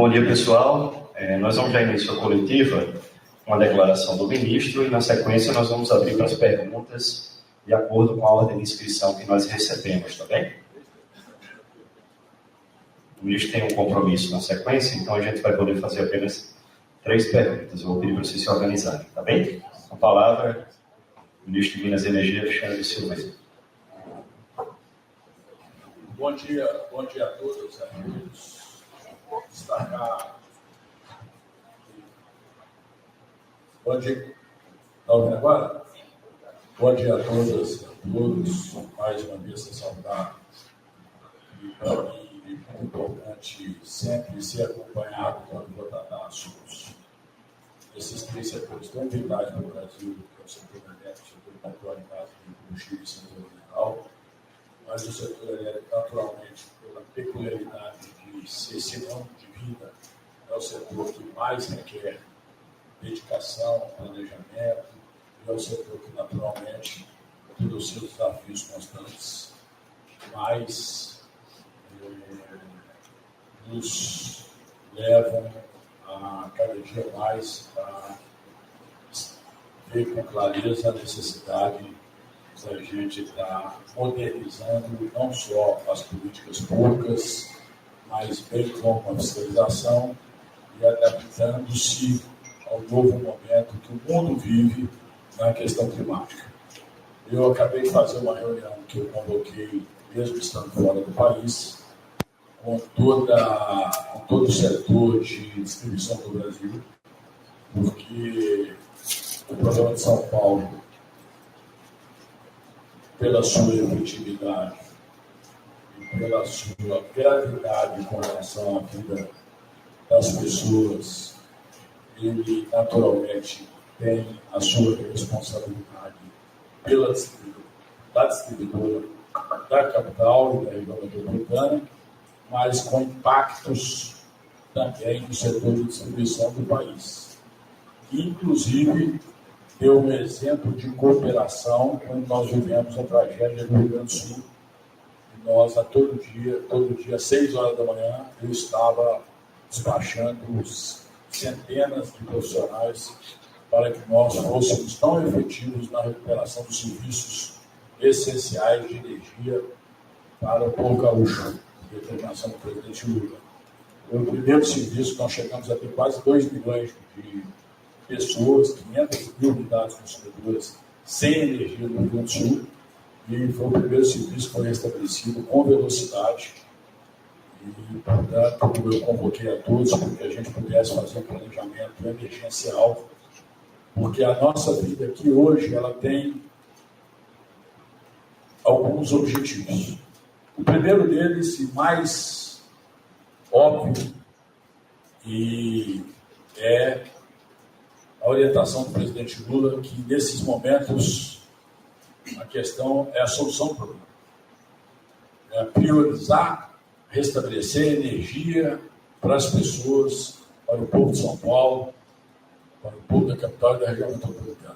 Bom dia, pessoal. Nós vamos dar início à coletiva com a declaração do ministro e, na sequência, nós vamos abrir para as perguntas de acordo com a ordem de inscrição que nós recebemos, tá bem? O ministro tem um compromisso na sequência, então a gente vai poder fazer apenas 3 perguntas. Eu vou pedir para vocês se organizarem, tá bem? Com a palavra, o ministro de Minas e Energia, Alexandre Silveira. Bom dia a todos, amigos. Destacar. Bom dia. Está ouvindo agora? Bom dia a todas e a todos. Mais uma vez, saudar. E para mim é muito importante sempre ser acompanhado quando vou tratar assuntos. Esses 3 setores tão vitais no Brasil, que é o setor elétrico, o setor petróleo e gás, o combustível e setor ambiental, mas o setor elétrico, naturalmente, pela peculiaridade de ser sinônimo de vida, é o setor que mais requer dedicação, planejamento, e é o setor que, naturalmente, pelos seus desafios constantes, mais nos levam a cada dia mais a ver com clareza a necessidade da gente estar modernizando não só as políticas públicas, mas bem como a fiscalização e adaptando-se ao novo momento que o mundo vive na questão climática. Eu acabei de fazer uma reunião que eu convoquei, mesmo estando fora do país, com todo o setor de distribuição do Brasil, porque o programa de São Paulo, pela sua efetividade e pela sua gravidade com relação à vida das pessoas, ele naturalmente tem a sua responsabilidade da distribuidora da capital e da região metropolitana, mas com impactos também no setor de distribuição do país. Inclusive, deu um exemplo de cooperação quando nós vivemos a tragédia do Rio Grande do Sul. E nós, todo dia, às 6 horas da manhã, eu estava despachando centenas de profissionais para que nós fôssemos tão efetivos na recuperação dos serviços essenciais de energia para o povo gaúcho, determinação do presidente Lula. Foi o primeiro serviço que nós chegamos a ter quase 2 milhões de pessoas, 500 mil unidades consumidoras sem energia no Rio Grande do Sul, e foi o primeiro serviço que foi restabelecido com velocidade. E, portanto, eu convoquei a todos para que a gente pudesse fazer um planejamento emergencial, porque a nossa vida aqui hoje ela tem alguns objetivos. O primeiro deles, e mais óbvio, é a orientação do presidente Lula, que nesses momentos a questão é a solução do problema. É priorizar, restabelecer energia para as pessoas, para o povo de São Paulo, para o povo da capital e da região metropolitana.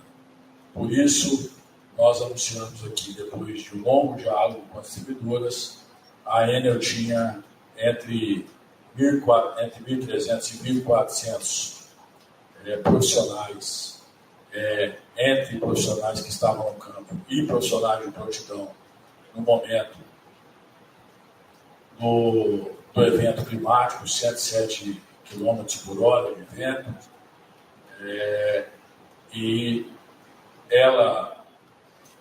Por isso, nós anunciamos aqui, depois de um longo diálogo com as distribuidoras, a Enel tinha entre 1.300 e 1.400 profissionais, entre profissionais que estavam no campo e profissionais de prontidão no momento do evento climático, 107 km por hora de vento, e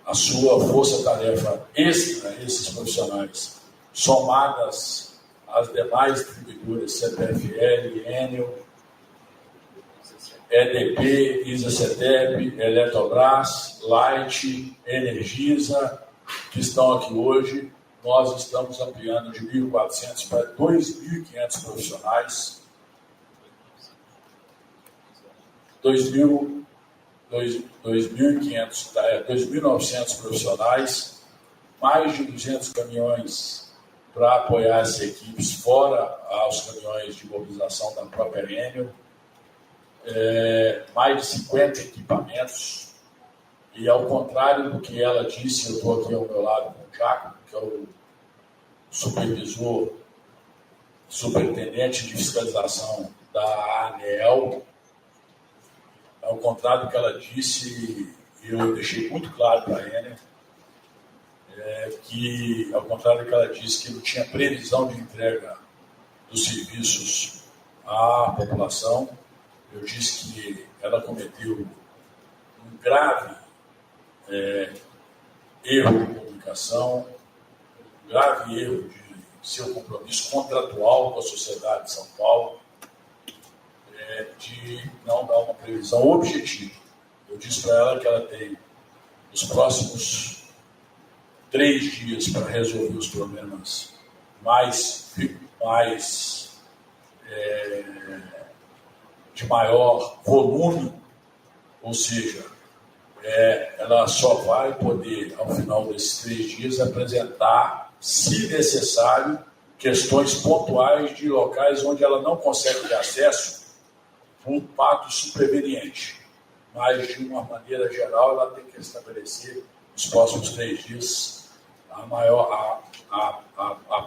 a sua força-tarefa extra, esses profissionais, somadas às demais distribuidoras, CPFL, Enel, EDP, ISA-CETEP, Eletrobras, Light, Energisa, que estão aqui hoje, nós estamos ampliando de 1.400 para 2.500 profissionais, 2.900 profissionais, mais de 200 caminhões para apoiar as equipes, fora os caminhões de mobilização da própria Enel, mais de 50 equipamentos, e ao contrário do que ela disse, eu estou aqui ao meu lado com o Jaco, que é o supervisor superintendente de fiscalização da ANEEL, ao contrário do que ela disse, eu deixei muito claro para a Enel, que, ao contrário do que ela disse, que não tinha previsão de entrega dos serviços à população, eu disse que ela cometeu um grave erro de comunicação, um grave erro de seu compromisso contratual com a sociedade de São Paulo, de não dar uma previsão objetiva. Eu disse para ela que ela tem os próximos 3 dias para resolver os problemas de maior volume, ou seja, ela só vai poder, ao final desses 3 dias, apresentar, se necessário, questões pontuais de locais onde ela não consegue ter acesso por pacto superveniente. Mas, de uma maneira geral, ela tem que estabelecer, nos próximos 3 dias, a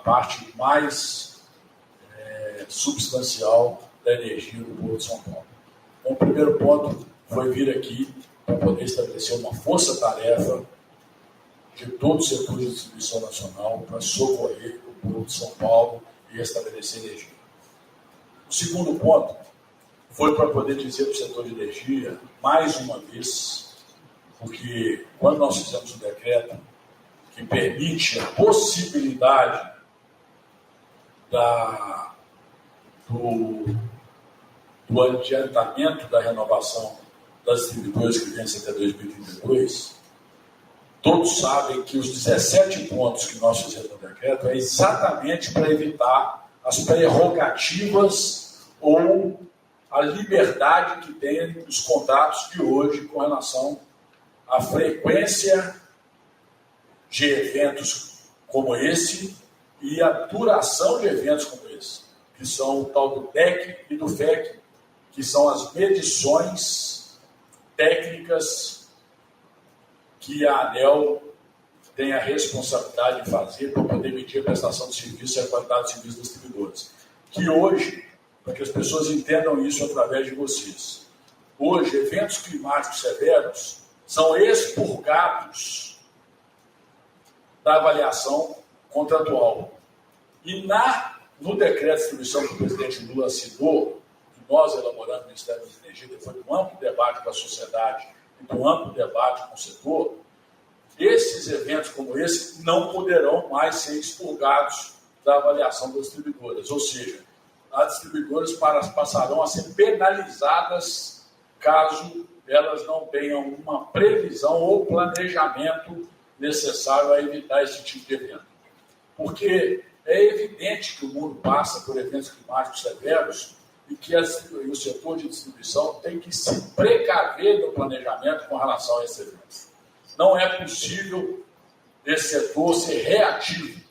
parte mais substancial da energia do povo de São Paulo. Então, o primeiro ponto foi vir aqui para poder estabelecer uma força-tarefa de todo o setor de distribuição nacional para socorrer o povo de São Paulo e estabelecer energia. O segundo ponto foi para poder dizer para o setor de energia, mais uma vez, porque quando nós fizemos o decreto que permite a possibilidade do adiantamento da renovação das distribuidoras que vence até 2032, todos sabem que os 17 pontos que nós fizemos no decreto é exatamente para evitar as prerrogativas ou a liberdade que tem os contratos de hoje com relação à frequência de eventos como esse e a duração de eventos como esse, que são o tal do DEC e do FEC, que são as medições técnicas que a ANEEL tem a responsabilidade de fazer para poder medir a prestação de serviço e a qualidade de serviço dos distribuidores. Que hoje, para que as pessoas entendam isso através de vocês, hoje, eventos climáticos severos são expurgados da avaliação contratual. E no decreto de distribuição que o presidente Lula assinou, que nós elaboramos no Ministério da Energia, depois de um amplo debate com a sociedade e de um amplo debate com o setor, esses eventos como esse não poderão mais ser expurgados da avaliação das distribuidoras. Ou seja, as distribuidoras passarão a ser penalizadas caso elas não tenham uma previsão ou planejamento necessário a evitar esse tipo de evento. Porque é evidente que o mundo passa por eventos climáticos severos e que o setor de distribuição tem que se precaver no planejamento com relação a esses eventos. Não é possível esse setor ser reativo.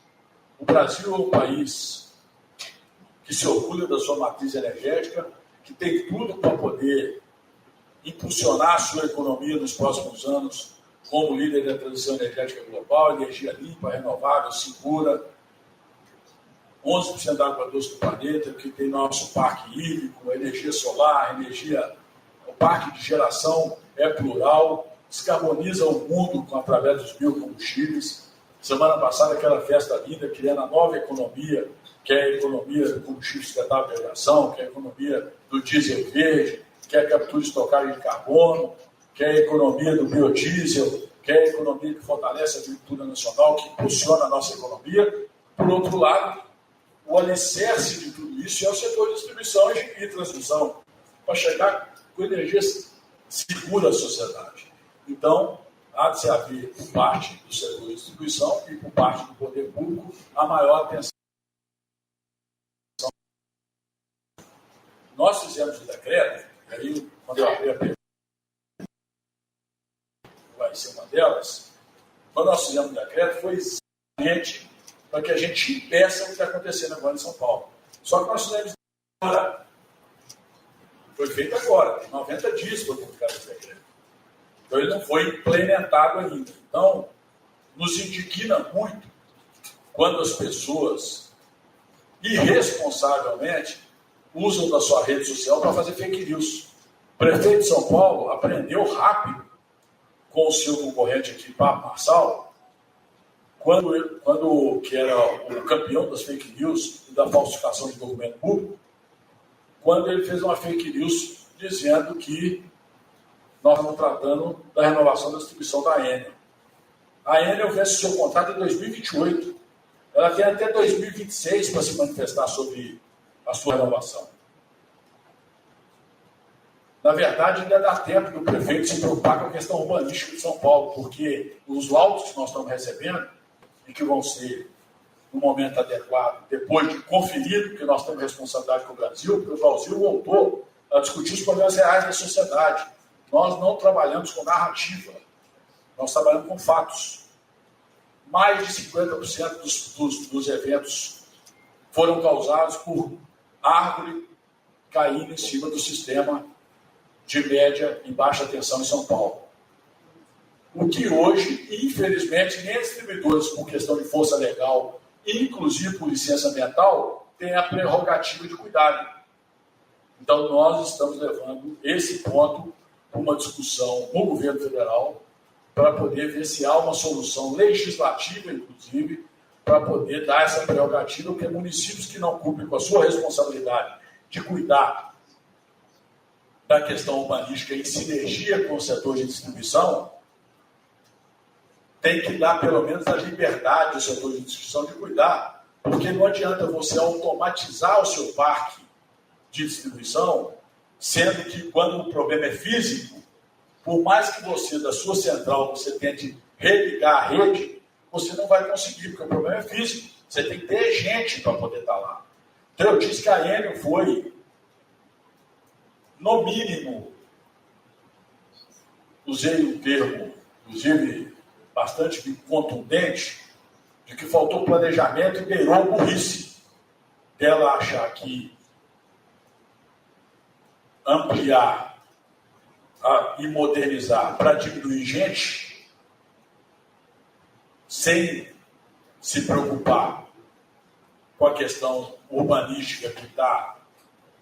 O Brasil é um país que se orgulha da sua matriz energética, que tem tudo para poder impulsionar a sua economia nos próximos anos como líder da transição energética global, energia limpa, renovável, segura, 11% da água doce do planeta, que tem nosso parque hídrico, energia solar, o parque de geração é plural, descarboniza o mundo através dos biocombustíveis. Semana passada, aquela festa linda, criando a nova economia, que é a economia do combustível sustentável de aviação, que é a economia do diesel verde, que é a captura e estocagem de carbono, que é a economia do biodiesel, que é a economia que fortalece a agricultura nacional, que impulsiona a nossa economia. Por outro lado, o alicerce de tudo isso é o setor de distribuição e transmissão, para chegar com energia segura à sociedade. Então, há de se haver, por parte do setor de distribuição e por parte do poder público, a maior atenção. Nós fizemos o decreto, e aí, quando eu abri a pergunta, vai ser uma delas, quando nós fizemos o decreto, foi exatamente para que a gente impeça o que está acontecendo agora em São Paulo. Só que nós fizemos agora. Foi feito agora, tem 90 dias para publicar esse decreto. Então ele não foi implementado ainda. Então, nos indigna muito quando as pessoas irresponsavelmente, usam da sua rede social para fazer fake news. O prefeito de São Paulo aprendeu rápido com o seu concorrente aqui, Pablo Marçal, que era o campeão das fake news e da falsificação de documento público, quando ele fez uma fake news dizendo que nós estamos tratando da renovação da distribuição da Enel. A Enel vence seu contrato em 2028. Ela tem até 2026 para se manifestar sobre a sua renovação. Na verdade, ainda dá tempo do prefeito se preocupar com a questão urbanística de São Paulo, porque os laudos que nós estamos recebendo, e que vão ser no momento adequado, depois de conferido, porque nós temos responsabilidade com o Brasil, porque o Brasil voltou a discutir os problemas reais da sociedade. Nós não trabalhamos com narrativa, nós trabalhamos com fatos. Mais de 50% dos eventos foram causados por árvore caindo em cima do sistema de média e baixa tensão em São Paulo. O que hoje, infelizmente, nem os distribuidores, por questão de força legal, inclusive por licença ambiental, têm a prerrogativa de cuidar. Então, nós estamos levando esse ponto para uma discussão no governo federal para poder ver se há uma solução legislativa, inclusive, para poder dar essa prerrogativa, porque municípios que não cumprem com a sua responsabilidade de cuidar da questão urbanística em sinergia com o setor de distribuição, tem que dar pelo menos a liberdade do setor de distribuição de cuidar, porque não adianta você automatizar o seu parque de distribuição, sendo que quando o problema é físico, por mais que você, da sua central, você tente religar a rede, você não vai conseguir, porque o problema é físico. Você tem que ter gente para poder estar lá. Então eu disse que a Enel foi, no mínimo, usei um termo, inclusive, bastante contundente, de que faltou planejamento e beirou burrice dela achar que ampliar e modernizar para diminuir gente, sem se preocupar com a questão urbanística que está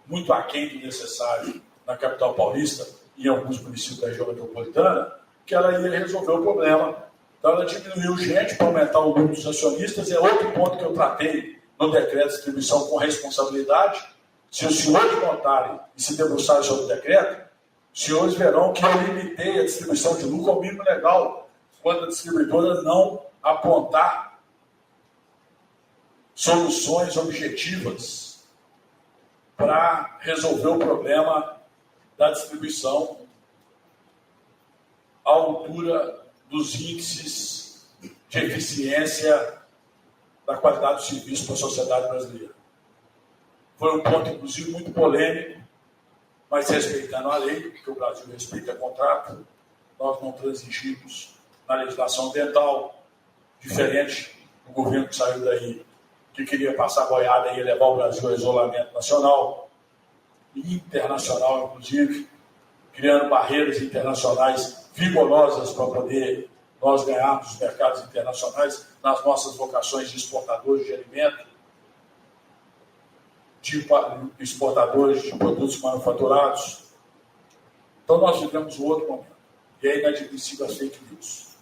muito aquém do necessário na capital paulista e em alguns municípios da região metropolitana, que ela ia resolver o problema. Então ela diminuiu gente para aumentar o número dos acionistas. É outro ponto que eu tratei no decreto de distribuição com responsabilidade. Se os senhores notarem e se debruçarem sobre o decreto, os senhores verão que eu limitei a distribuição de lucro ao mínimo legal, quando a distribuidora não apontar soluções objetivas para resolver o problema da distribuição à altura dos índices de eficiência da qualidade do serviço para a sociedade brasileira. Foi um ponto, inclusive, muito polêmico, mas respeitando a lei, porque o Brasil respeita contrato, nós não transigimos na legislação ambiental, diferente do governo que saiu daí, que queria passar boiada e levar o Brasil ao isolamento nacional e internacional, inclusive, criando barreiras internacionais vigorosas para poder nós ganharmos os mercados internacionais nas nossas vocações de exportadores de alimento, de exportadores de produtos manufaturados. Então nós vivemos um outro momento. E é inadmissível as fake news.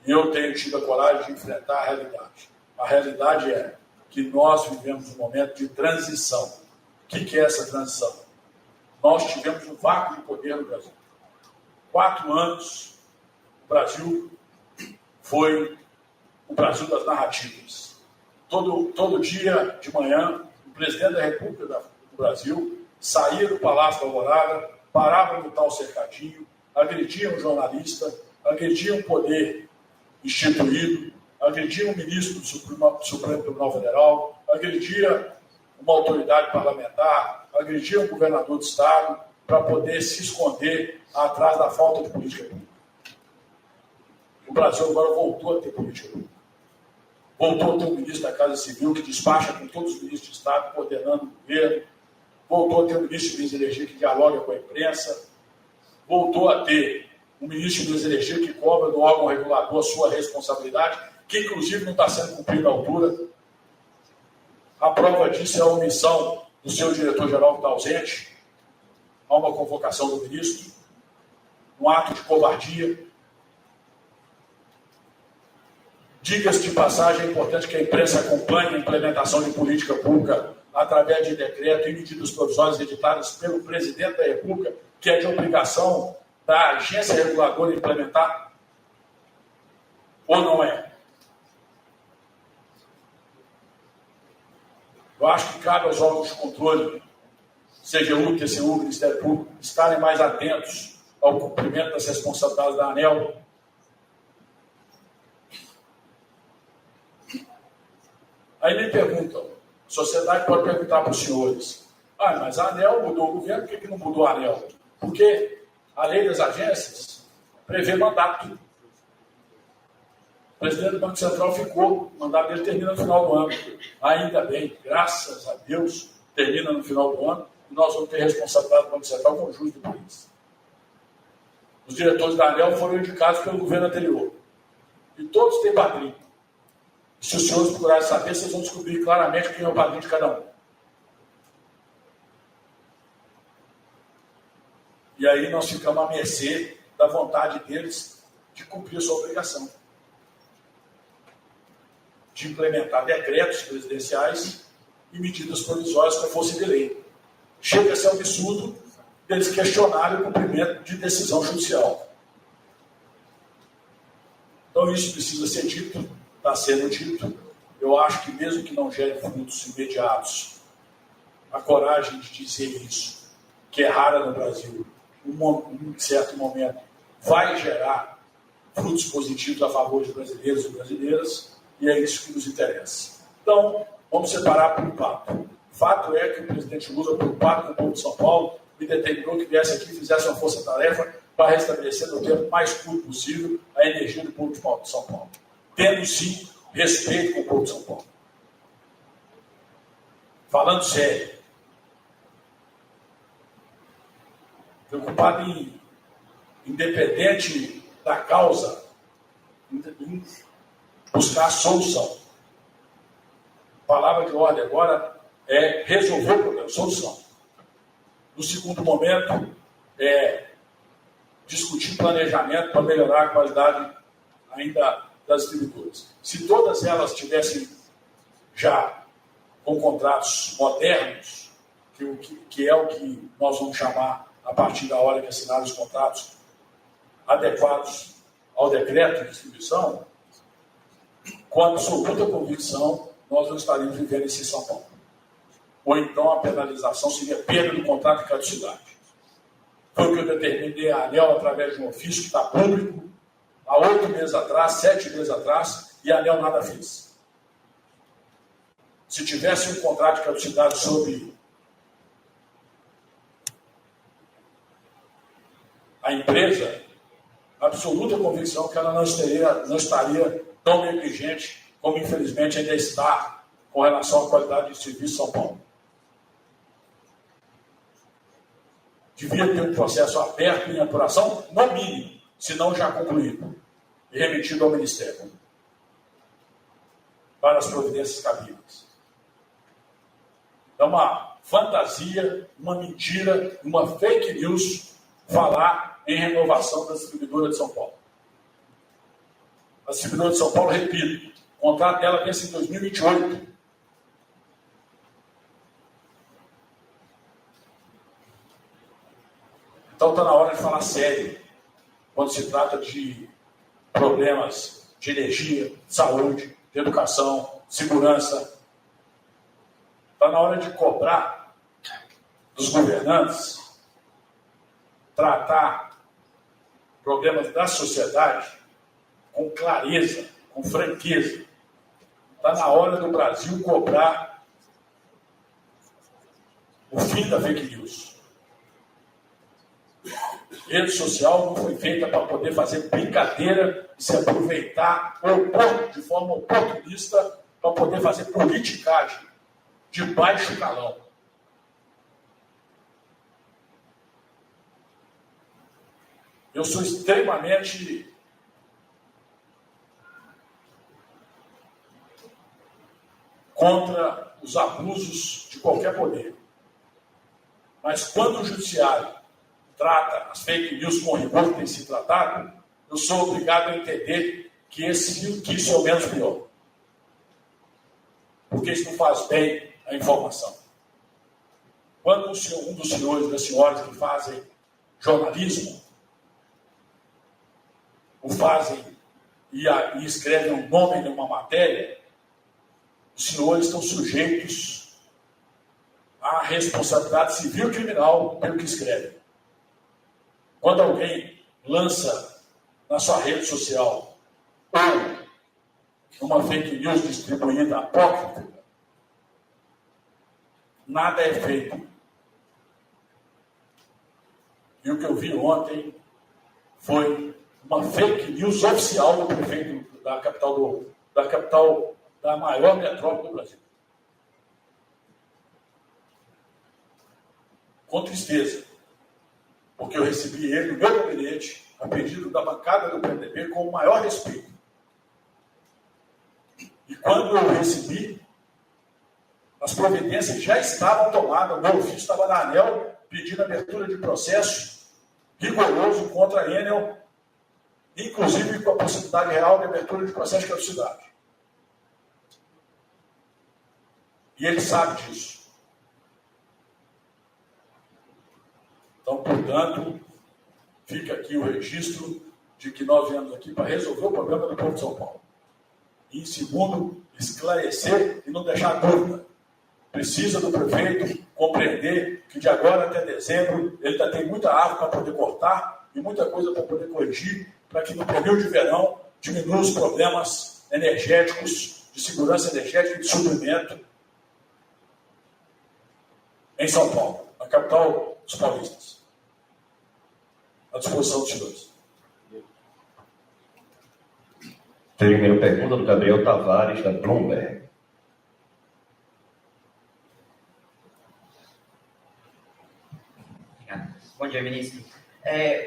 E eu tenho tido a coragem de enfrentar a realidade. A realidade é que nós vivemos um momento de transição. O que é essa transição? Nós tivemos um vácuo de poder no Brasil. 4 anos, o Brasil foi o Brasil das narrativas. Todo dia de manhã, o presidente da República do Brasil saía do Palácio da Alvorada, parava no tal cercadinho, agredia um jornalista, agredia um poder instituído, agredia um ministro do Supremo Tribunal Federal, agredia uma autoridade parlamentar, agredia um governador de estado para poder se esconder atrás da falta de política pública. O Brasil agora voltou a ter política pública. Voltou a ter um ministro da Casa Civil que despacha com todos os ministros de Estado, coordenando o governo. Voltou a ter um ministro de Minas e Energia que dialoga com a imprensa. Voltou a ter um ministro de Minas e Energia que cobra do órgão regulador a sua responsabilidade, que inclusive não está sendo cumprida à altura. A prova disso é a omissão do seu diretor-geral que está ausente, a uma convocação do ministro, um ato de covardia. Diga-se de passagem, é importante que a imprensa acompanhe a implementação de política pública através de decreto e medidas provisórias editadas pelo presidente da República, que é de obrigação da agência reguladora implementar, ou não é? Eu acho que cabe aos órgãos de controle, CGU, TCU, Ministério Público, estarem mais atentos ao cumprimento das responsabilidades da ANEEL. Aí me perguntam, a sociedade pode perguntar para os senhores, mas a ANEEL mudou o governo, por que não mudou a ANEEL? Porque a lei das agências prevê mandato. O presidente do Banco Central ficou, o mandato dele termina no final do ano. Ainda bem, graças a Deus, termina no final do ano, e nós vamos ter responsabilidade do Banco Central com o juros do país. Os diretores da ANEEL foram indicados pelo governo anterior. E todos têm padrinho. Se os senhores procurarem saber, vocês vão descobrir claramente quem é o padrinho de cada um. E aí nós ficamos à mercê da vontade deles de cumprir a sua obrigação. De implementar decretos presidenciais e medidas provisórias com força de lei. Chega-se ao absurdo deles questionarem o cumprimento de decisão judicial. Então isso precisa ser dito, está sendo dito. Eu acho que mesmo que não gere frutos imediatos, a coragem de dizer isso, que é rara no Brasil, em certo momento, vai gerar frutos positivos a favor de brasileiros e brasileiras, e é isso que nos interessa. Então, vamos separar por fato. Fato é que o presidente Lula, preocupado com o povo de São Paulo, me determinou que viesse aqui e fizesse uma força-tarefa para restabelecer no tempo mais curto possível a energia do povo de São Paulo. Tendo, sim, respeito com o povo de São Paulo. Falando sério. Preocupado em, independente da causa, em buscar a solução. A palavra de ordem agora é resolver o problema, solução. No segundo momento, é discutir planejamento para melhorar a qualidade ainda das distribuidoras. Se todas elas tivessem já com contratos modernos, que é o que nós vamos chamar a partir da hora que assinaram os contratos adequados ao decreto de distribuição, com absoluta convicção, nós não estaríamos vivendo isso em São Paulo. Ou então a penalização seria perda do contrato de caducidade. Foi o que eu determinei a ANEEL através de um ofício que está público, há 8 meses atrás, 7 meses atrás, e a ANEEL nada fez. Se tivesse um contrato de caducidade sob a empresa, absoluta convicção que ela não estaria tão negligente como, infelizmente, ainda está com relação à qualidade de serviço em São Paulo. Devia ter um processo aberto em apuração, no mínimo, se não já concluído, e remetido ao Ministério, para as providências cabíveis. É uma fantasia, uma mentira, uma fake news falar em renovação da distribuidora de São Paulo. A distribuidora de São Paulo, repito, o contrato dela vence em 2028. Então está na hora de falar sério, quando se trata de problemas de energia, saúde, de educação, segurança. Está na hora de cobrar dos governantes tratar problemas da sociedade com clareza, com franqueza. Está na hora do Brasil cobrar o fim da fake news. Rede social não foi feita para poder fazer brincadeira e se aproveitar de forma oportunista para poder fazer politicagem de baixo calão. Eu sou extremamente contra os abusos de qualquer poder. Mas quando o judiciário trata as fake news com o rigor que tem se tratado, eu sou obrigado a entender que isso é o menos pior. Porque isso não faz bem à informação. Quando um dos senhores e das senhoras que fazem jornalismo o fazem e escrevem um nome numa matéria, os senhores estão sujeitos à responsabilidade civil e criminal pelo que escrevem. Quando alguém lança na sua rede social uma fake news distribuída apócrifa, nada é feito. E o que eu vi ontem foi uma fake news oficial do prefeito da capital da maior metrópole do Brasil. Com tristeza, porque eu recebi ele no meu gabinete, a pedido da bancada do PMDB, com o maior respeito. E quando eu recebi, as providências já estavam tomadas, o meu ofício estava na ANEEL, pedindo abertura de processo rigoroso contra a Enel, inclusive com a possibilidade real de abertura de processo de caducidade. E ele sabe disso. Então, portanto, fica aqui o registro de que nós viemos aqui para resolver o problema do povo de São Paulo. E, em segundo, esclarecer e não deixar dúvida. Precisa do prefeito compreender que de agora até dezembro ele ainda tem muita árvore para poder cortar e muita coisa para poder corrigir, para que no período de verão diminua os problemas energéticos, de segurança energética e de suprimento em São Paulo, a capital dos paulistas. À disposição dos senhores. Primeira pergunta do Gabriel Tavares, da Bloomberg. Bom dia, ministro.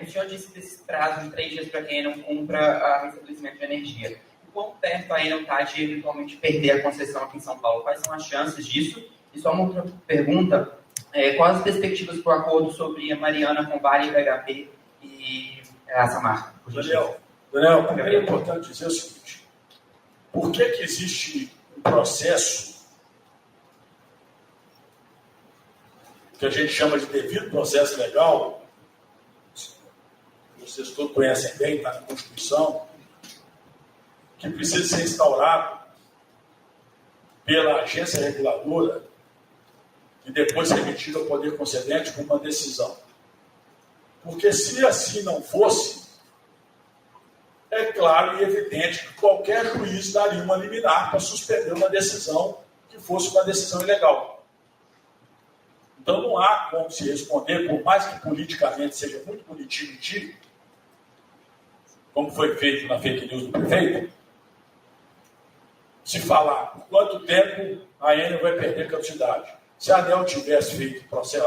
O senhor disse desse prazo de 3 dias para quem não cumpra o restabelecimento de energia. Quão perto a Enel está de eventualmente perder a concessão aqui em São Paulo? Quais são as chances disso? E só uma outra pergunta. Quais as perspectivas para o acordo sobre a Mariana com Vale, BHP e a Samarco? Daniel, primeiro é importante dizer o seguinte. Por que existe um processo que a gente chama de devido processo legal, vocês todos conhecem bem, está na Constituição, que precisa ser instaurado pela agência reguladora e depois remetido ao poder concedente por uma decisão. Porque se assim não fosse, é claro e evidente que qualquer juiz daria uma liminar para suspender uma decisão que fosse uma decisão ilegal. Então não há como se responder, por mais que politicamente seja muito bonitinho e tire, como foi feito na fake news do prefeito, se falar por quanto tempo a Enel vai perder caducidade. Se a ANEEL tivesse feito processo,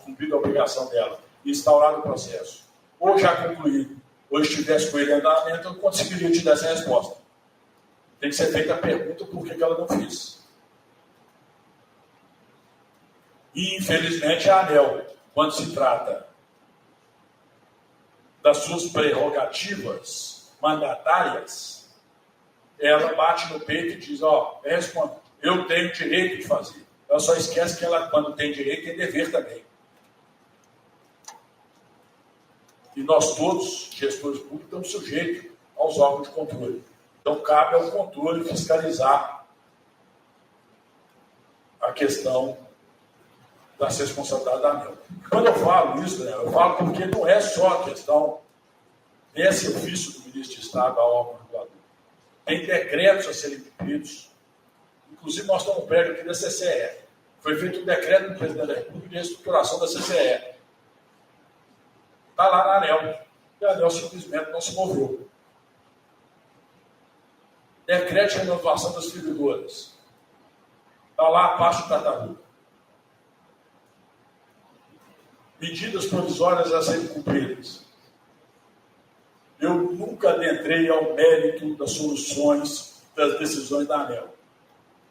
cumprido a obrigação dela e instaurado o processo, ou já concluído, ou estivesse com ele em andamento, eu conseguiria te dar essa resposta. Tem que ser feita a pergunta por que ela não fez. E, infelizmente, a ANEEL, quando se trata das suas prerrogativas mandatárias, ela bate no peito e diz, eu tenho direito de fazer. Ela só esquece que ela, quando tem direito, tem dever também. E nós todos, gestores públicos, estamos sujeitos aos órgãos de controle. Então, cabe ao controle fiscalizar a questão das responsabilidades da ANEEL. Quando eu falo isso, né, eu falo porque não é só a questão desse ofício do ministro de Estado ao órgão regulador. Tem decretos a serem cumpridos. Inclusive, nós estamos no prédio aqui da CCE. Foi feito um decreto do presidente da República de reestruturação da CCE. Está lá na ANEEL. E a ANEEL simplesmente não se moveu. Decreto de renovação das distribuidoras. Está lá a parte do Tartaruga. Medidas provisórias a serem cumpridas. Eu nunca adentrei ao mérito das soluções das decisões da ANEEL.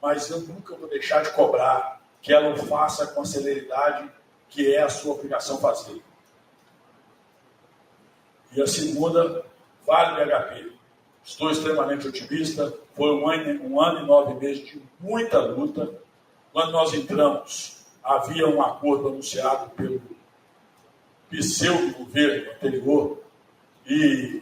mas eu nunca vou deixar de cobrar que ela o faça com a celeridade que é a sua obrigação fazer. E a segunda, Vale do HP. Estou extremamente otimista. Foi um ano e 9 meses de muita luta. Quando nós entramos, havia um acordo anunciado pelo pseudo-governo anterior e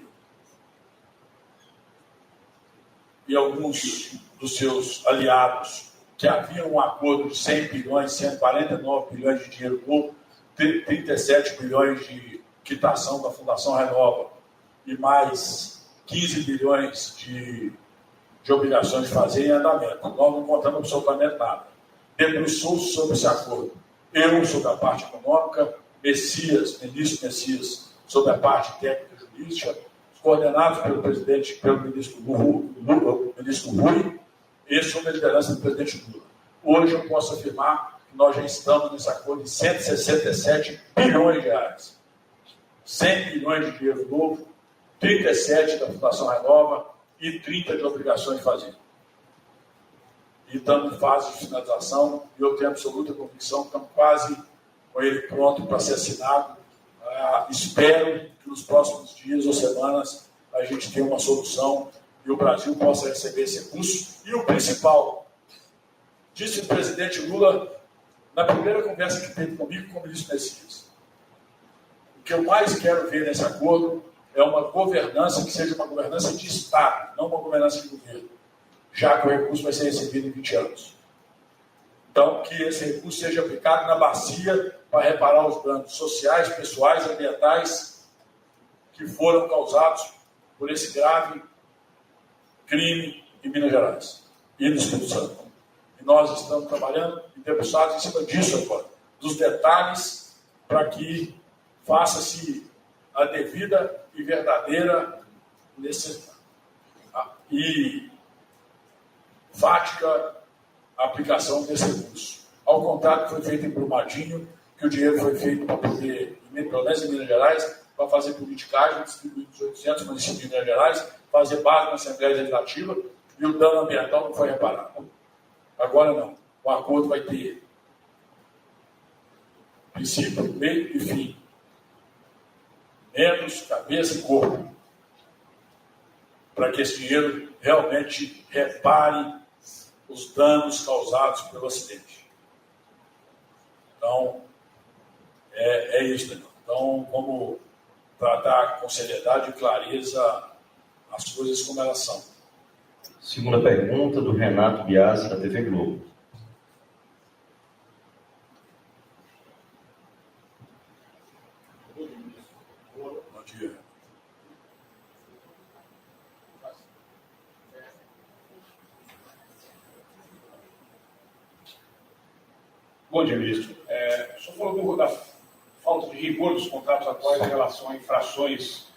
alguns dos seus aliados, que havia um acordo de 100 bilhões, 149 bilhões de dinheiro novo, 37 bilhões de quitação da Fundação Renova e mais 15 bilhões de obrigações de fazer em andamento. Nós não contamos absolutamente nada. Debruçou-se sobre esse acordo. Eu sobre a parte econômica, ministro Messias sobre a parte técnica e jurídica, coordenados pelo ministro Rui, e sob a liderança do presidente Lula. Hoje eu posso afirmar que nós já estamos nesse acordo de 167 bilhões de reais. 100 bilhões de dinheiro novo, 37 da Fundação Renova e 30 de obrigações de fazer. E estamos em fase de finalização e eu tenho absoluta convicção que estamos quase com ele pronto para ser assinado. Espero que nos próximos dias ou semanas a gente tenha uma solução e o Brasil possa receber esse recurso. E o principal, disse o presidente Lula na primeira conversa que teve comigo com o ministro Messias. O que eu mais quero ver nesse acordo é uma governança que seja uma governança de Estado, não uma governança de governo, já que o recurso vai ser recebido em 20 anos. Então, que esse recurso seja aplicado na bacia para reparar os danos sociais, pessoais, ambientais que foram causados por esse grave crime em Minas Gerais e no Espírito Santo. E nós estamos trabalhando e debruçados em cima disso agora, dos detalhes, para que faça-se a devida e verdadeira e fática aplicação desse recurso. Ao contrário, foi feito em Brumadinho, que o dinheiro foi feito para poder, pelo menos em Minas Gerais, para fazer politicagem, distribuir os 800 municípios de Minas Gerais, fazer base na Assembleia Legislativa, e o dano ambiental não foi reparado. Agora não. O acordo vai ter princípio, meio e fim. Menos, cabeça e corpo. Para que esse dinheiro realmente repare os danos causados pelo acidente. Então, é isso. Então, como tratar com seriedade e clareza as coisas como elas são. Segunda pergunta do Renato Biasi, da TV Globo. Bom dia. Bom dia, ministro. O senhor falou um pouco da falta de rigor dos contratos atuais em relação a infrações,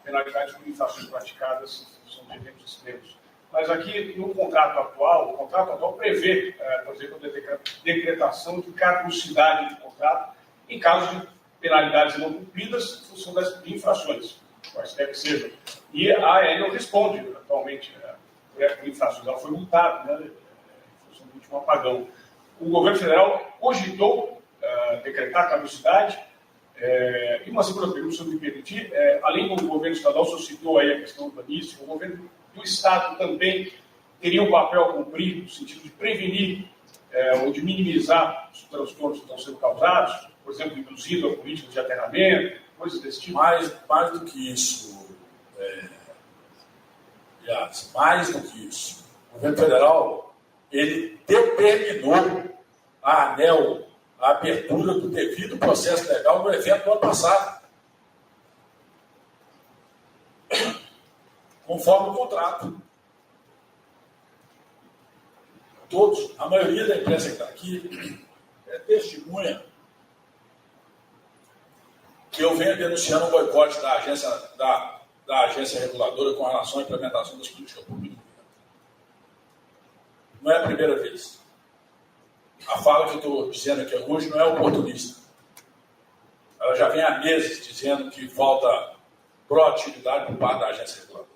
penalidades por infrações praticadas são de eventos extremos. Mas aqui, no contrato atual, o contrato atual prevê, por exemplo, a decretação de caducidade do contrato em caso de penalidades não cumpridas em função das infrações, quaisquer que sejam. E a ANEEL responde atualmente por infrações. Ela foi multada, em função do último apagão. O governo federal cogitou decretar a caducidade. E uma segunda pergunta, se eu me permitir, além do governo estadual, o senhor citou aí a questão urbanística, o governo do Estado também teria um papel a cumprir no sentido de prevenir ou de minimizar os transtornos que estão sendo causados, por exemplo, induzindo a política de aterramento, coisas desse tipo? Mais do que isso, mais do que isso, o governo federal, ele determinou a ANEEL a abertura do devido processo legal no evento do ano passado, conforme o contrato. Todos, a maioria da imprensa que está aqui é testemunha que eu venho denunciando o boicote da agência reguladora com relação à implementação das políticas públicas. Não é a primeira vez. A fala que eu estou dizendo aqui hoje não é oportunista. Ela já vem há meses dizendo que falta proatividade por parte da agência reguladora.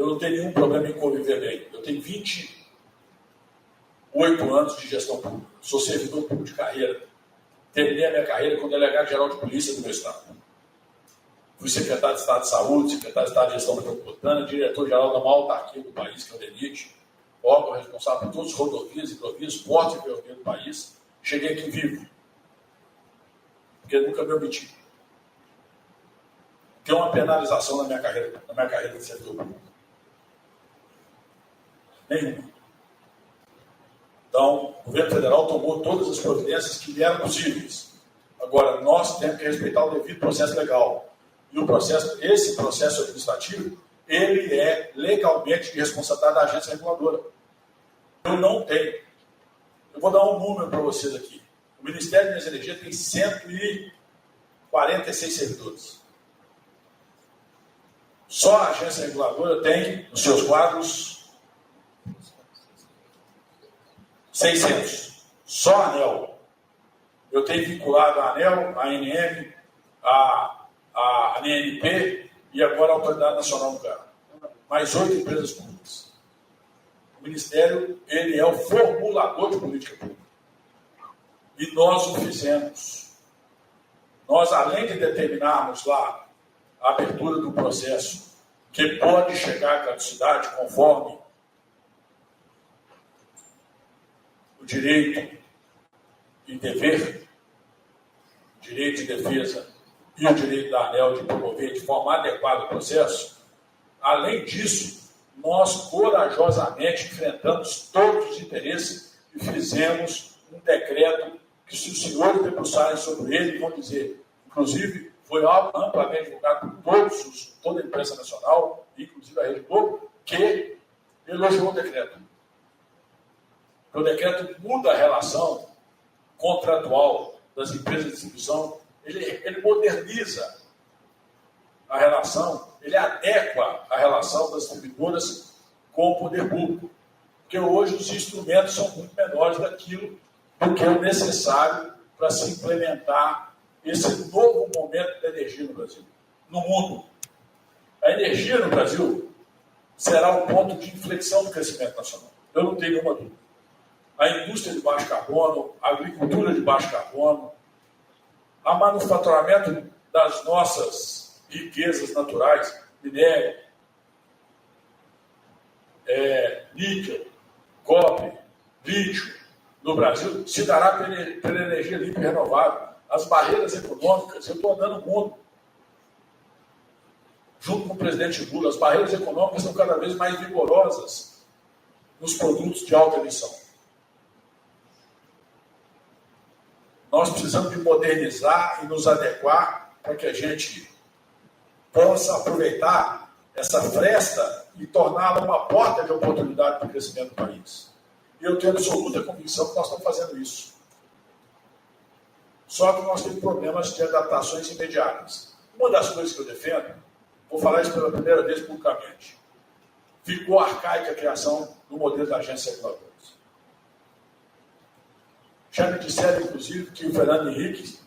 Eu não tenho nenhum problema em conviver bem. Eu tenho 28 anos de gestão pública. Sou servidor público de carreira. Terminei a minha carreira como delegado-geral de polícia do meu estado. Fui secretário de Estado de Saúde, secretário de Estado de Gestão Metropolitana, diretor-geral da maior autarquia do país, que é o DENIT, órgão responsável por todas as rodovias, hidrovias, portos e ferrovias do país. Cheguei aqui vivo, porque nunca me omiti. Tem uma penalização na minha carreira de servidor público. Nenhuma. Então, o governo federal tomou todas as providências que lhe eram possíveis. Agora, nós temos que respeitar o devido processo legal. E esse processo administrativo, ele é legalmente de responsabilidade da agência reguladora. Eu não tenho. Eu vou dar um número para vocês aqui. O Ministério de Minas e Energia tem 146 servidores. Só a agência reguladora tem, nos seus quadros, 600. Só a ANEEL. Eu tenho vinculado a ANEEL, a ANM, a ANP e agora a Autoridade Nacional Nuclear. Mais 8 empresas públicas. O Ministério, ele é o formulador de política pública. E nós o fizemos. Nós, além de determinarmos lá a abertura do processo, que pode chegar à caducidade conforme o direito e dever, direito de defesa e o direito da ANEEL de promover de forma adequada o processo, além disso, nós corajosamente enfrentamos todos os interesses e fizemos um decreto que, se os senhores debruçarem sobre ele, vão dizer, inclusive, foi amplamente divulgado por toda a imprensa nacional, inclusive a Rede Globo, que elogiou o decreto. O decreto muda a relação contratual das empresas de distribuição, ele moderniza a relação, ele adequa a relação das distribuidoras com o poder público. Porque hoje os instrumentos são muito menores daquilo do que é o necessário para se implementar esse novo momento da energia no Brasil, no mundo. A energia no Brasil será o ponto de inflexão do crescimento nacional. Eu não tenho nenhuma dúvida. A indústria de baixo carbono, a agricultura de baixo carbono, a manufaturamento das nossas riquezas naturais, minério, níquel, cobre, lítio, no Brasil, se dará pela energia limpa e renovável. As barreiras econômicas, eu estou andando o mundo, junto com o presidente Lula, as barreiras econômicas são cada vez mais vigorosas nos produtos de alta emissão. Nós precisamos de modernizar e nos adequar para que a gente possa aproveitar essa fresta e torná-la uma porta de oportunidade para o crescimento do país. E eu tenho absoluta convicção que nós estamos fazendo isso. Só que nós temos problemas de adaptações imediatas. Uma das coisas que eu defendo, vou falar isso pela primeira vez publicamente, ficou arcaica a criação do modelo da agência reguladora. Já me disseram, inclusive, que o Fernando Henrique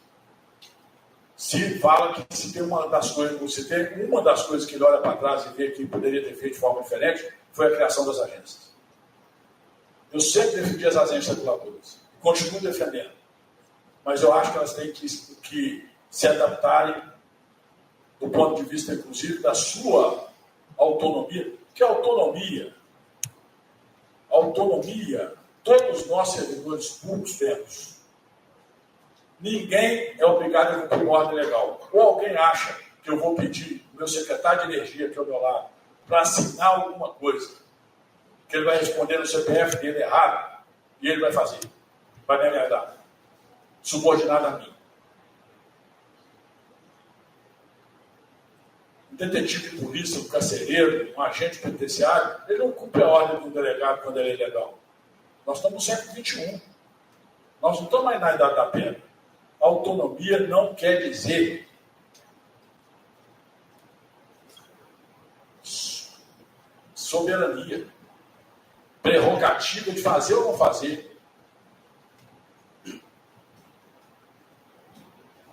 se fala que se tem uma das coisas que ele olha para trás e vê que poderia ter feito de forma diferente, foi a criação das agências. Eu sempre defendi as agências reguladoras. Continuo defendendo. Mas eu acho que elas têm que se adaptarem do ponto de vista, inclusive, da sua autonomia. Que autonomia? Autonomia, todos nós servidores públicos temos. Ninguém é obrigado a cumprir uma ordem legal. Ou alguém acha que eu vou pedir o meu secretário de energia aqui ao meu lado para assinar alguma coisa, que ele vai responder no CPF dele errado, e ele vai fazer. Vai me agradar. Subordinado a mim. Um detetive de polícia, um carcereiro, um agente penitenciário, ele não cumpre a ordem de um delegado quando ele é ilegal. Nós estamos no século XXI. Nós não estamos mais na idade da pena. Autonomia não quer dizer soberania, prerrogativa de fazer ou não fazer.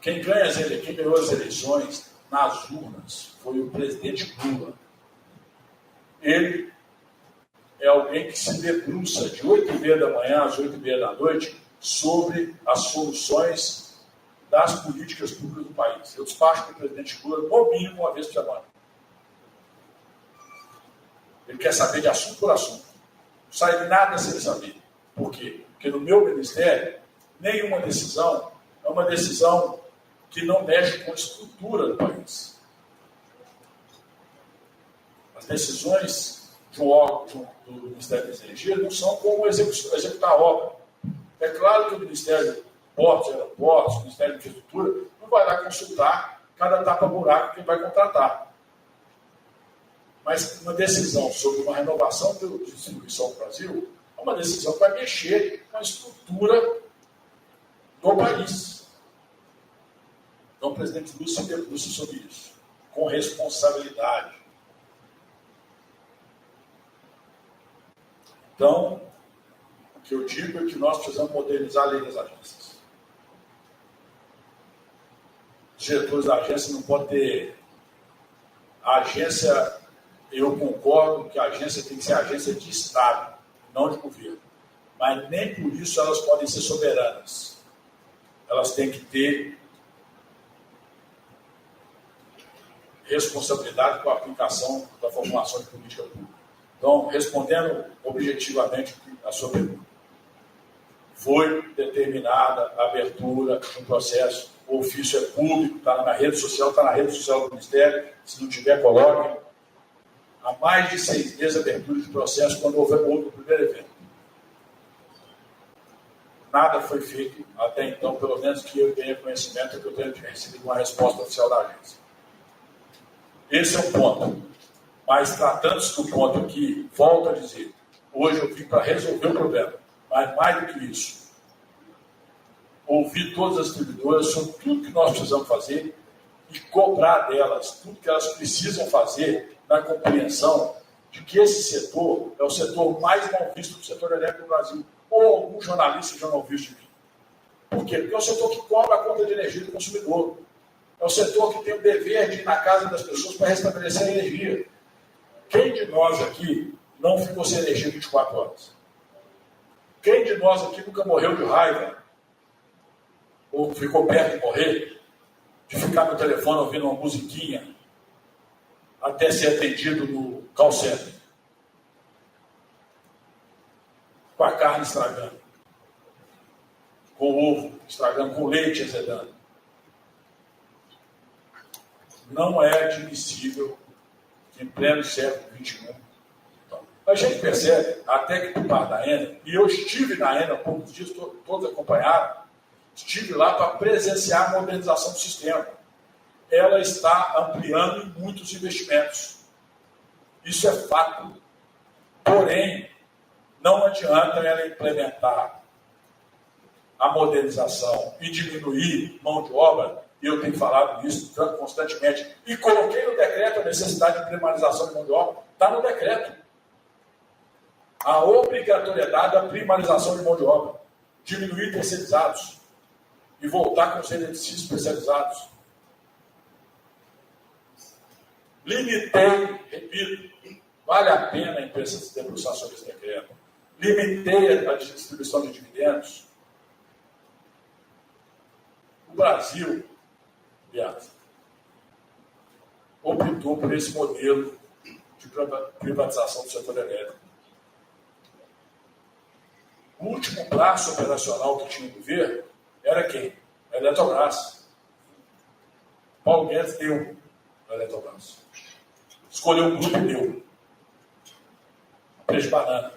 Quem ganhou as eleições nas urnas foi o presidente Lula. ele é alguém que se debruça de 8h30 da manhã às 8h30 da noite sobre as soluções das políticas públicas do país. Eu despacho com o presidente Lula, no mínimo, uma vez por semana. Ele quer saber de assunto por assunto. Não sai nada sem ele saber. Por quê? Porque no meu ministério, nenhuma decisão é uma decisão que não mexe com a estrutura do país. As decisões de um órgão do Ministério das Energias não são como executar a obra. É claro que o Ministério de Portos, Aeroportos, o Ministério da Infraestrutura não vai lá consultar cada tapa-buraco que vai contratar. Mas uma decisão sobre uma renovação de distribuição do Brasil é uma decisão que vai mexer com a estrutura do país. Então o presidente Lula se debruça sobre isso, com responsabilidade. Então, o que eu digo é que nós precisamos modernizar a lei das agências. Os diretores da agência não podem ter... A agência, eu concordo que a agência tem que ser agência de Estado, não de governo. Mas nem por isso elas podem ser soberanas. Elas têm que ter responsabilidade com a aplicação da formulação de política pública. Então, respondendo objetivamente a sua pergunta, foi determinada a abertura do processo, o ofício é público, está na rede social do Ministério, se não tiver, coloquem. Há mais de 6 meses a abertura de processo quando houve o primeiro evento. Nada foi feito até então, pelo menos que eu tenha conhecimento, que eu tenha recebido uma resposta oficial da agência. Esse é um ponto. Mas tratando-se do ponto aqui, volto a dizer, hoje eu vim para resolver o problema. Mas mais do que isso, ouvir todas as distribuidoras sobre tudo que nós precisamos fazer e cobrar delas tudo que elas precisam fazer na compreensão de que esse setor é o setor mais mal visto do setor elétrico do Brasil. Ou algum jornalista já não viu de mim. Por quê? Porque é o setor que cobra a conta de energia do consumidor. É o setor que tem o dever de ir na casa das pessoas para restabelecer a energia. Quem de nós aqui não ficou sem energia 24 horas? Quem de nós aqui nunca morreu de raiva? Ou ficou perto de morrer? De ficar no telefone ouvindo uma musiquinha até ser atendido no call center? Com a carne estragando, com o ovo estragando, com o leite azedando. Não é admissível que em pleno século XXI. Então, a gente percebe até que por parte da ENA, e eu estive na ENA há poucos dias, todos acompanharam, estive lá para presenciar a modernização do sistema. Ela está ampliando em muitos investimentos. Isso é fato. Porém, não adianta ela implementar a modernização e diminuir mão de obra, e eu tenho falado isso constantemente, e coloquei no decreto a necessidade de primarização de mão de obra, está no decreto. A obrigatoriedade da primarização de mão de obra, diminuir terceirizados e voltar com os eletricistas especializados. Limitei, repito, vale a pena a imprensa se debruçar sobre esse decreto. Limitei a distribuição de dividendos. O Brasil, aliás, optou por esse modelo de privatização do setor elétrico. O último braço operacional que tinha o governo era quem? A Eletrobras. Paulo Guedes deu a Eletrobras. Escolheu um grupo e deu. Peixe banana.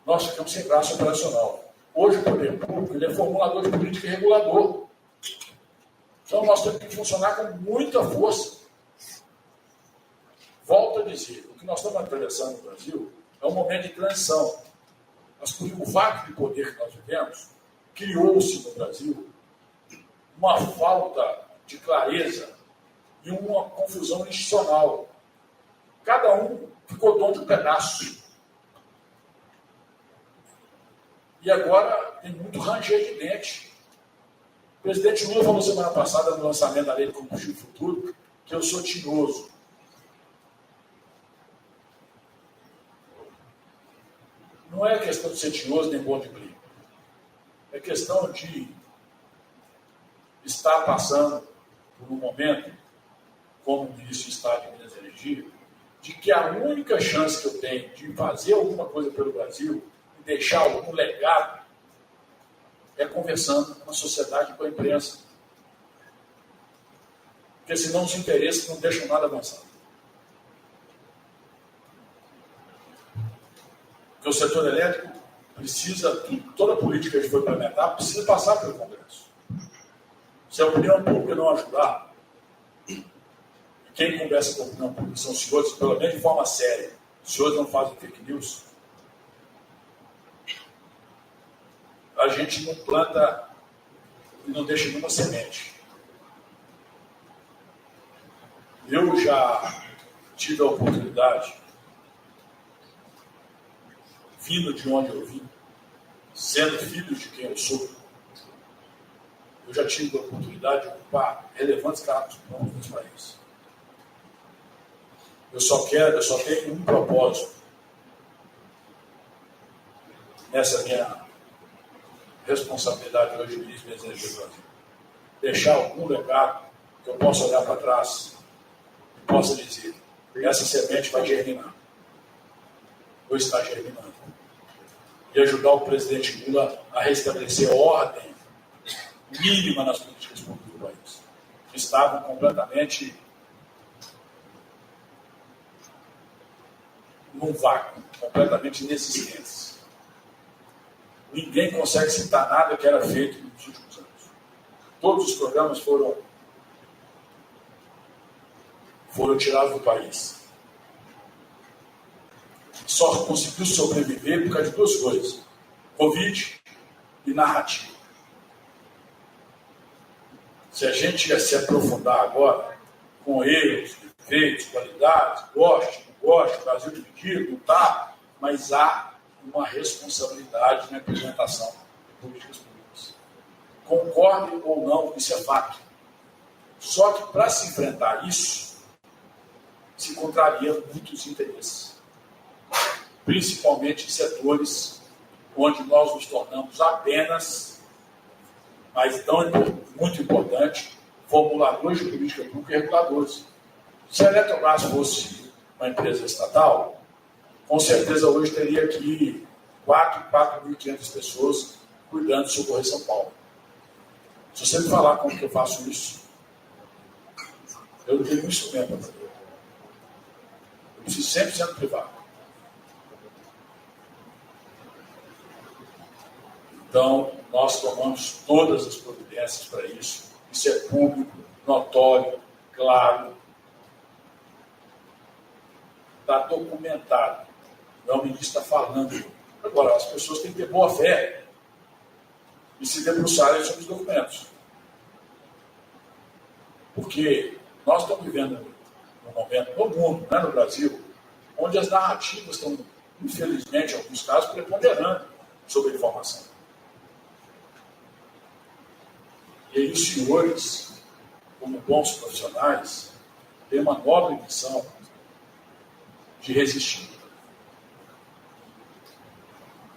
Nós ficamos sem braço operacional. Hoje o poder público ele é formulador de política e regulador. Então nós temos que funcionar com muita força. Volto a dizer, o que nós estamos atravessando no Brasil é um momento de transição. Mas o vácuo de poder que nós vivemos criou-se no Brasil uma falta de clareza e uma confusão institucional. Cada um ficou dono de um pedaço. E agora tem muito ranger de dente. O presidente Lula falou semana passada, no lançamento da Lei de Combustível Futuro, que eu sou tinhoso. não é questão de ser tinhoso nem bom de briga. É questão de estar passando por um momento, como ministro de Estado de Minas e Energia, de que a única chance que eu tenho de fazer alguma coisa pelo Brasil e deixar algum legado é conversando com a sociedade e com a imprensa. Porque senão os interesses não deixam nada avançar. Porque o setor elétrico precisa, toda a política que foi implementada precisa passar pelo Congresso. Se a opinião pública não ajudar, quem conversa com a opinião pública são os senhores, pelo menos de forma séria, os senhores não fazem fake news, a gente não planta e não deixa nenhuma semente. Eu já tive a oportunidade, vindo de onde eu vim, sendo filho de quem eu sou, eu já tive a oportunidade de ocupar relevantes cargos públicos nesse país. Eu só tenho um propósito nessa minha responsabilidade hoje de ministro da Minas e Energia. Deixar algum legado que eu possa olhar para trás e possa dizer: essa semente vai germinar. Ou está germinando. E ajudar o presidente Lula a restabelecer ordem mínima nas políticas públicas do país, que estavam completamente num vácuo, completamente inexistentes. Ninguém consegue citar nada que era feito nos últimos anos. Todos os programas foram tirados do país. Só conseguiu sobreviver por causa de duas coisas: Covid e narrativa. Se a gente ia se aprofundar agora com erros, defeitos, qualidades, goste, não goste, Brasil dividido, não está, mas há uma responsabilidade na implementação de políticas públicas. Concorde ou não, isso é fato. Só que para se enfrentar isso, se contraria muitos interesses, principalmente em setores onde nós nos tornamos apenas, mas muito importante, formuladores de política pública e reguladores. Se a Eletrobras fosse uma empresa estatal, com certeza hoje teria aqui 4.500 pessoas cuidando de socorrer São Paulo. Se você me falar como que eu faço isso, eu não tenho isso mesmo. Eu preciso sempre ser privado. Então, nós tomamos todas as providências para isso. Isso é público, notório, claro. Está documentado. Não é o ministro está falando. Agora, as pessoas têm que ter boa fé e se debruçarem sobre os documentos. Porque nós estamos vivendo um momento no mundo, não é no Brasil, onde as narrativas estão, infelizmente, em alguns casos, preponderando sobre a informação. E aí os senhores, como bons profissionais, têm uma nobre missão de resistir.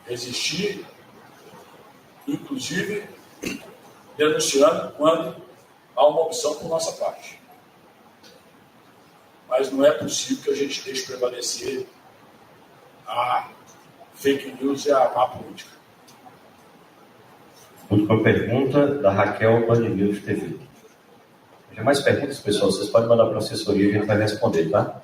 Resistir, inclusive, denunciando quando há uma opção por nossa parte. Mas não é possível que a gente deixe prevalecer a fake news e a má política. Última pergunta da Raquel, Band News TV. Já mais perguntas, pessoal? Vocês podem mandar para a assessoria e a gente vai responder, tá?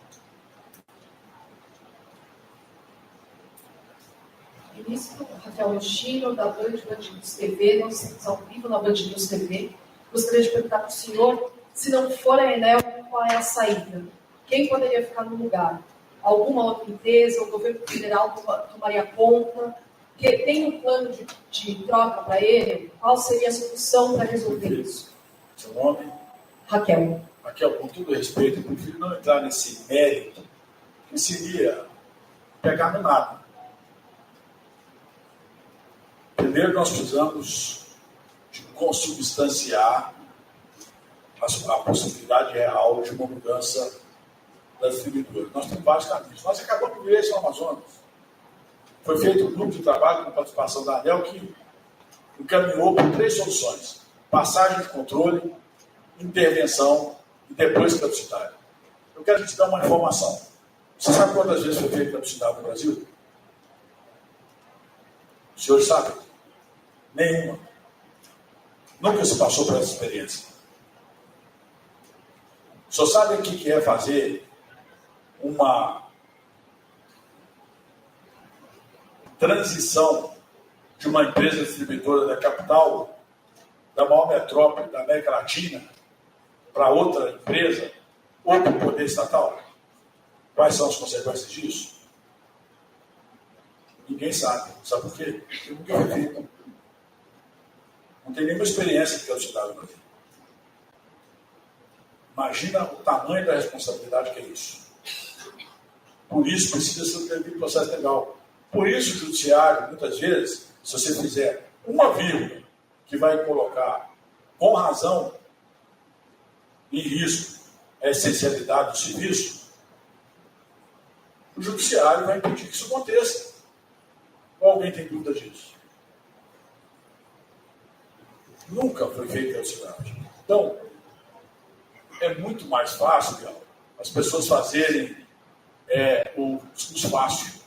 Ministro Rafael Yoshino, da Band News TV, nós estamos ao vivo na Band News TV. Gostaria de perguntar para o senhor, se não for a Enel, qual é a saída? Quem poderia ficar no lugar? Alguma outra empresa, o governo federal tomaria conta? Que tem um plano de troca para ele? Qual seria a solução para resolver isso? Seu nome? Raquel. Raquel, com todo respeito, eu prefiro não entrar nesse mérito, que seria pegar no nada. Primeiro, nós precisamos de consubstanciar a possibilidade real de uma mudança das distribuidoras. Nós temos vários caminhos. Nós acabamos de ver isso no Amazonas. Foi feito um grupo de trabalho com participação da ANEEL que encaminhou por 3 soluções: passagem de controle, intervenção e depois caducidade. Eu quero te dar uma informação. Você sabe quantas vezes foi feita caducidade no Brasil? Os senhores sabem? Nenhuma. Nunca se passou por essa experiência. Só sabe o que é fazer uma transição de uma empresa distribuidora da capital, da maior metrópole da América Latina, para outra empresa, ou para o poder estatal? Quais são as consequências disso? Ninguém sabe. Sabe por quê? Porque nunca foi feito. Não tem nenhuma experiência de caducidade no Brasil. Imagina o tamanho da responsabilidade que é isso. Por isso precisa ser um devido processo legal. Por isso o judiciário, muitas vezes, se você fizer uma vírgula que vai colocar, com razão, em risco a essencialidade do serviço, o judiciário vai impedir que isso aconteça. Ou alguém tem dúvida disso? Nunca foi feita a cidade. Então, é muito mais fácil, Biel, as pessoas fazerem o discurso fácil.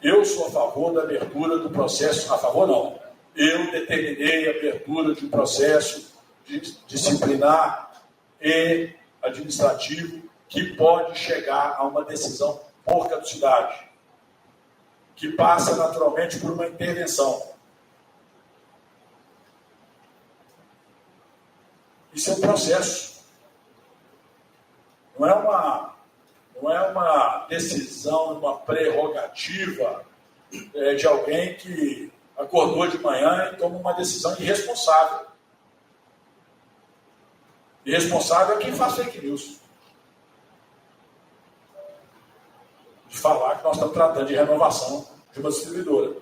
Eu sou a favor da abertura do processo. A favor, não. Eu determinei a abertura de um processo disciplinar e administrativo que pode chegar a uma decisão por caducidade, que passa naturalmente por uma intervenção. Isso é um processo. Não é uma decisão, uma prerrogativa de alguém que acordou de manhã e toma uma decisão irresponsável. Irresponsável é quem faz fake news. De falar que nós estamos tratando de renovação de uma distribuidora.